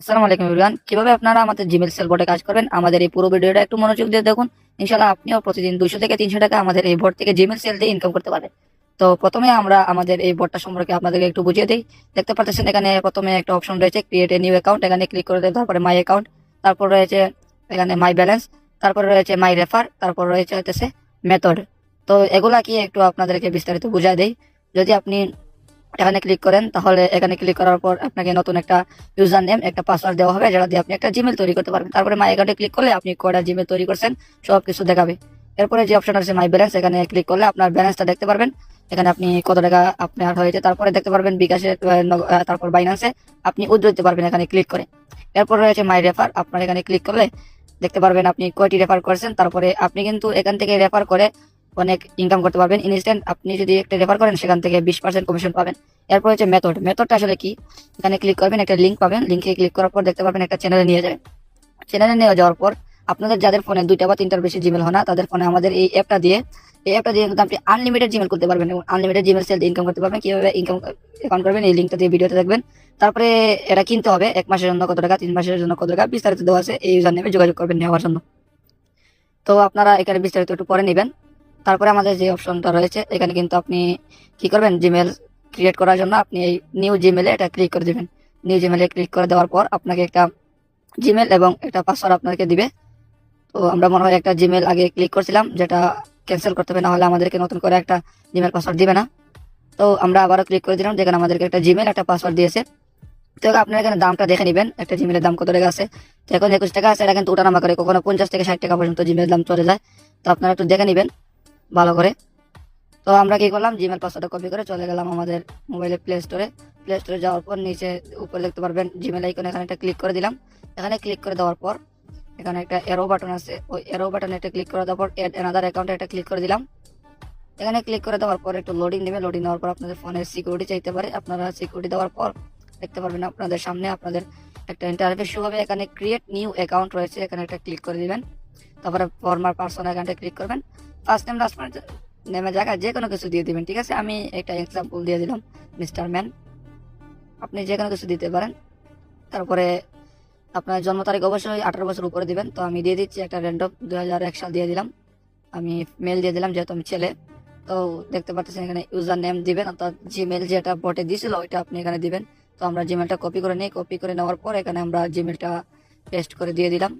আসসালামু আলাইকুম এভরিওয়ান। কিভাবে আপনারা আমাদের জিমেল সেল বোর্ডে কাজ করবেন, আমাদের এই পুরো ভিডিওটা একটু মনোযোগ দিয়ে দেখুন। ইনশাআল্লাহ আপনিও প্রতিদিন 200 থেকে 300 টাকা আমাদের এই বোর্ড থেকে জিমেল সেল দিয়ে ইনকাম করতে পারবেন। তো প্রথমে আমরা আমাদের এই বোর্ডটা সম্পর্কে আপনাদেরকে একটু বুঝিয়ে দিই। দেখতে পাচ্ছেন এখানে প্রথমে একটা অপশন রয়েছে ক্রিয়েট এ নিউ অ্যাকাউন্ট, এখানে ক্লিক করে দেন। তারপরে মাই অ্যাকাউন্ট, তারপর রয়েছে এখানে মাই ব্যালেন্স, তারপর রয়েছে মাই রেফার, তারপর রয়েছে হচ্ছে মেথড। তো এগুলা কি একটু আপনাদেরকে বিস্তারিত বুঝিয়ে দেই। যদি আপনি এখানে ক্লিক করেন তাহলে এখানে ক্লিক করার পর আপনাকে নতুন একটা ইউজার নেম, একটা পাসওয়ার্ড দেওয়া হবে, যেটা দিয়ে আপনি একটা জিমেল তৈরি করতে পারবেন। তারপরে মাই অ্যাকাউন্টে ক্লিক করলে আপনি কয়টা জিমেল তৈরি করছেন সবকিছু দেখাবে। এরপরে যে অপশন আছে মাই ব্যালেন্স, এখানে ক্লিক করলে আপনার ব্যালেন্সটা দেখতে পারবেন। এখানে আপনি কত টাকা আপনার হয়েছে, তারপরে দেখতে পারবেন বিকাশে, তারপর বাইন্যান্সে আপনি উইথড্র দিতে পারবেন এখানে ক্লিক করে। এরপর রয়েছে মাই রেফার, আপনার এখানে ক্লিক করলে দেখতে পারবেন আপনি কয়টি রেফার করেছেন। তারপরে আপনি কিন্তু এখান থেকে রেফার করে অনেক ইনকাম করতে পারবেন ইনস্ট্যান্ট। আপনি যদি একটা রেফার করেন সেখান থেকে 20% কমিশন পাবেন। এরপর হচ্ছে মেথড। মেথডটা আসলে কি, এখানে ক্লিক করবেন, একটা লিঙ্ক পাবেন, লিঙ্কে ক্লিক করার পর দেখতে পারবেন একটা চ্যানেলে নিয়ে যাবেন। চ্যানেলে নিয়ে যাওয়ার পর আপনাদের যাদের ফোনে 2টা বা 3টার বেশি জিমেল হয় না, তাদের ফোনে আমাদের এই অ্যাপটা দিয়ে কিন্তু আপনি আনলিমিটেড জিমেল করতে পারবেন এবং আনলিমিটেড জিমেল সেল দিয়ে ইনকাম করতে পারবেন। কিভাবে ইনকাম অ্যাকাউন্ট করবেন এই লিঙ্কটা দিয়ে ভিডিওতে দেখবেন। তারপরে এটা কিনতে হবে 1 মাসের জন্য কত টাকা, 3 মাসের জন্য কত টাকা, বিস্তারিত দেওয়া আছে। এই ইউজার নেমে যোগাযোগ করবেন নেওয়ার জন্য। তো আপনারা এখানে বিস্তারিত একটু পরে নেবেন। তারপরে আমাদের যে অপশনটা রয়েছে এখানে কিন্তু আপনি কি করবেন, জিমেল ক্রিয়েট করার জন্য আপনি এই নিউ জিমেলে এটা ক্লিক করে দিবেন। নিউ জিমেলে ক্লিক করে দেওয়ার পর আপনাকে একটা জিমেল এবং একটা পাসওয়ার্ড আপনাকে দিবে। তো আমরা মনে হয় একটা জিমেল আগে ক্লিক করছিলাম, যেটা ক্যান্সেল করতে হবে, না হলে আমাদেরকে নতুন করে একটা জিমেল পাসওয়ার্ড দিবে না। তো আমরা আবারও ক্লিক করে দিলাম, যেখানে আমাদেরকে একটা জিমেল একটা পাসওয়ার্ড দিয়েছে। তো আপনারা এখানে দামটা দেখে নেবেন, একটা জিমেলের দাম কত টাকা আছে। তো এখন 21 টাকা আছে, এটা কিন্তু ওঠানামা করে, কখনো 50 থেকে 60 টাকা পর্যন্ত জিমেলের দাম চলে যায়। তো আপনারা একটু দেখে নেবেন ভালো করে। তো আমরা কি করলাম, জিমেল পাসওয়ার্ডটা কপি করে চলে গেলাম আমাদের মোবাইলে প্লে স্টোরে। প্লে স্টোরে যাওয়ার পর নিচে উপরে দেখতে পারবেন জিমেল আইকন, এখানে একটা ক্লিক করে দিলাম। এখানে ক্লিক করে দেওয়ার পর এখানে একটা এরো বাটন আছে, ওই এরো বাটনে একটা ক্লিক করে দেওয়ার পর এড অ্যানাদার অ্যাকাউন্টে একটা ক্লিক করে দিলাম। এখানে ক্লিক করে দেওয়ার পর একটু লোডিং নেবে, লোডিং দেওয়ার পর আপনাদের ফোনের সিকিউরিটি চাইতে পারে। আপনারা সিকিউরিটি দেওয়ার পর দেখতে পারবেন আপনাদের সামনে আপনাদের একটা ইন্টারফেস শো হবে। এখানে ক্রিয়েট নিউ অ্যাকাউন্ট রয়েছে, এখানে একটা ক্লিক করে দিবেন। তারপরে ফরমার পার্সন অ্যাকাউন্টে ক্লিক করবেন। ফার্স্ট নেম লাস্ট নেমের জায়গায় যে কোনো কিছু দিয়ে দিবেন, ঠিক আছে। আমি একটা এক্সাম্পল দিয়ে দিলাম মিস্টার ম্যান, আপনি যে কোনো কিছু দিতে পারেন। তারপরে আপনার জন্ম তারিখ অবশ্যই 18 বছর উপরে দিবেন। তো আমি দিয়ে দিচ্ছি একটা র্যান্ডম 2001 সাল দিয়ে দিলাম। আমি মেল দিয়ে দিলাম যেহেতু আমি ছেলে। তো দেখতে পাচ্ছেন এখানে ইউজার নেম দিবেন, অর্থাৎ জিমেল যেটা বটে দিয়েছিল ওইটা আপনি এখানে দিবেন। তো আমরা জিমেলটা কপি করে নিই, কপি করে নেওয়ার পর এখানে আমরা জিমেলটা পেস্ট করে দিয়ে দিলাম।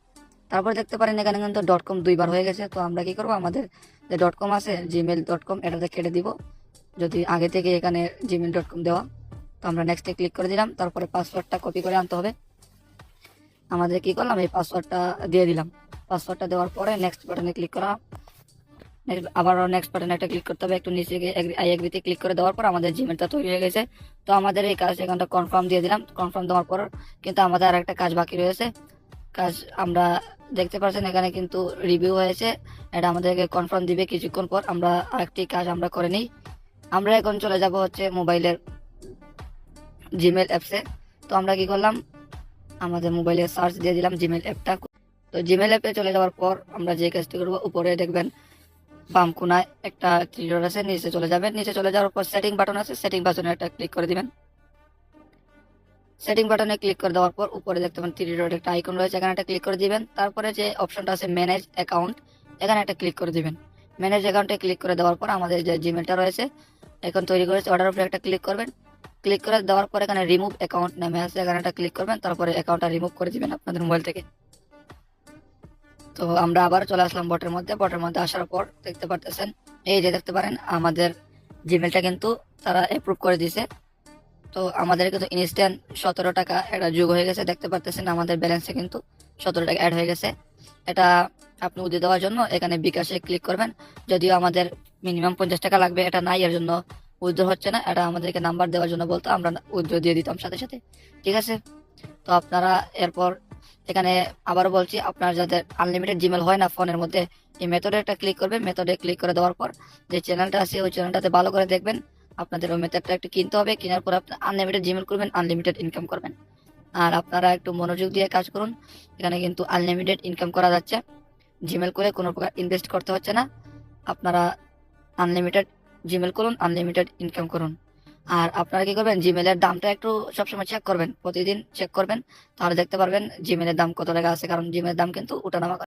তারপরে দেখতে পারেন এখানে কিন্তু .com 2বার হয়ে গেছে। তো আমরা কি করবো, আমাদের যে .com আছে gmail.com, এটাতে কেটে দিব যদি আগে থেকে এখানে gmail.com দেওয়া। তো আমরা নেক্সটে ক্লিক করে দিলাম। তারপরে পাসওয়ার্ডটা কপি করে আনতে হবে। আমাদের কি করলাম, এই পাসওয়ার্ডটা দিয়ে দিলাম। পাসওয়ার্ডটা দেওয়ার পরে নেক্সট বাটনে ক্লিক করা, আবারও নেক্সট বাটনে একটা ক্লিক করতে হবে। একটু নিচে গিয়ে আই এগ্রিতে ক্লিক করে দেওয়ার পর আমাদের জিমেলটা তৈরি হয়ে গেছে। তো আমাদের এই কাজ এখানটা কনফার্ম দিয়ে দিলাম। কনফার্ম দেওয়ার পর কিন্তু আমাদের আর একটা কাজ বাকি রয়েছে। কাজ আমরা দেখতে পাচ্ছেন এখানে কিন্তু রিভিউ হয়েছে, এটা আমাদেরকে কনফার্ম দিবে কিছুক্ষণ পর। আমরা আরেকটি কাজ আমরা করে নিই। আমরা এখন চলে যাব হচ্ছে মোবাইলের জিমেল অ্যাপসে। তো আমরা কি করলাম, আমাদের মোবাইলে সার্চ দিয়ে দিলাম জিমেল অ্যাপটা। তো জিমেল অ্যাপে চলে যাওয়ার পর আমরা যে কাজটি করবো, উপরে দেখবেন বাম কোনায় একটা থ্রি ডট আছে, নিচে চলে যাবেন। নিচে চলে যাওয়ার পর সেটিং বাটন আছে, সেটিং বাটনে একটা ক্লিক করে দিবেন। সেটিং বাটনে ক্লিক করে দেওয়ার পর উপরে দেখতে পাবেন থ্রি ডট একটা আইকন রয়েছে, এখানে একটা ক্লিক করে দিবেন। তারপরে যে অপশনটা আছে ম্যানেজ অ্যাকাউন্ট, এখানে একটা ক্লিক করে দিবেন। ম্যানেজ অ্যাকাউন্টে ক্লিক করে দেওয়ার পর আমাদের যে জিমেলটা রয়েছে এখন তৈরি করেছে, অর্ডার উপরে একটা ক্লিক করবেন। ক্লিক করে দেওয়ার পর এখানে রিমুভ অ্যাকাউন্ট নামে আছে, এখানে একটা ক্লিক করবেন। তারপরে অ্যাকাউন্টটা রিমুভ করে দিবেন আপনাদের মোবাইল থেকে। তো আমরা আবার চলে আসলাম বটের মধ্যে। বটের মধ্যে আসার পর দেখতে পারতেছেন, এই যে দেখতে পারেন আমাদের জিমেলটা কিন্তু তারা অ্যাপ্রুভ করে দিয়েছে। তো আমাদের কিন্তু ইনস্ট্যান্ট 17 টাকা একটা যোগ হয়ে গেছে। দেখতে পারতেছেন আমাদের ব্যালেন্সে কিন্তু 17 টাকা অ্যাড হয়ে গেছে। এটা আপনি উইথড্র দেওয়ার জন্য এখানে বিকাশে ক্লিক করবেন। যদিও আমাদের মিনিমাম 50 টাকা লাগবে, এটা নাই, এর জন্য উইথড্র হচ্ছে না। এটা আমাদেরকে নাম্বার দেওয়ার জন্য বলতো, আমরা উইথড্র দিয়ে দিতাম সাথে সাথে, ঠিক আছে। তো আপনারা এরপর এখানে আবারও বলছি, আপনার যাদের আনলিমিটেড জিমেল হয় না ফোনের মধ্যে, এই মেথডে একটা ক্লিক করবেন। মেথডে ক্লিক করে দেওয়ার পর যে চ্যানেলটা আছে ওই চ্যানেলটাতে ভালো করে দেখবেন। আপনাদের ওই মেথডটা একটু কিনতে হবে, কেনার পর আপনি আনলিমিটেড জিমেল করবেন, আনলিমিটেড ইনকাম করবেন। আর আপনারা একটু মনোযোগ দিয়ে কাজ করুন, এখানে কিন্তু আনলিমিটেড ইনকাম করা যাচ্ছে। জিমেল করে কোনো প্রকার ইনভেস্ট করতে হচ্ছে না। আপনারা আনলিমিটেড জিমেল করুন, আনলিমিটেড ইনকাম করুন। আর আপনারা কি করবেন, জিমেলের দামটা একটু সবসময় চেক করবেন, প্রতিদিন চেক করবেন, তাহলে দেখতে পারবেন জিমেলের দাম কত টাকা আছে, কারণ জিমেলের দাম কিন্তু ওঠানামা করে।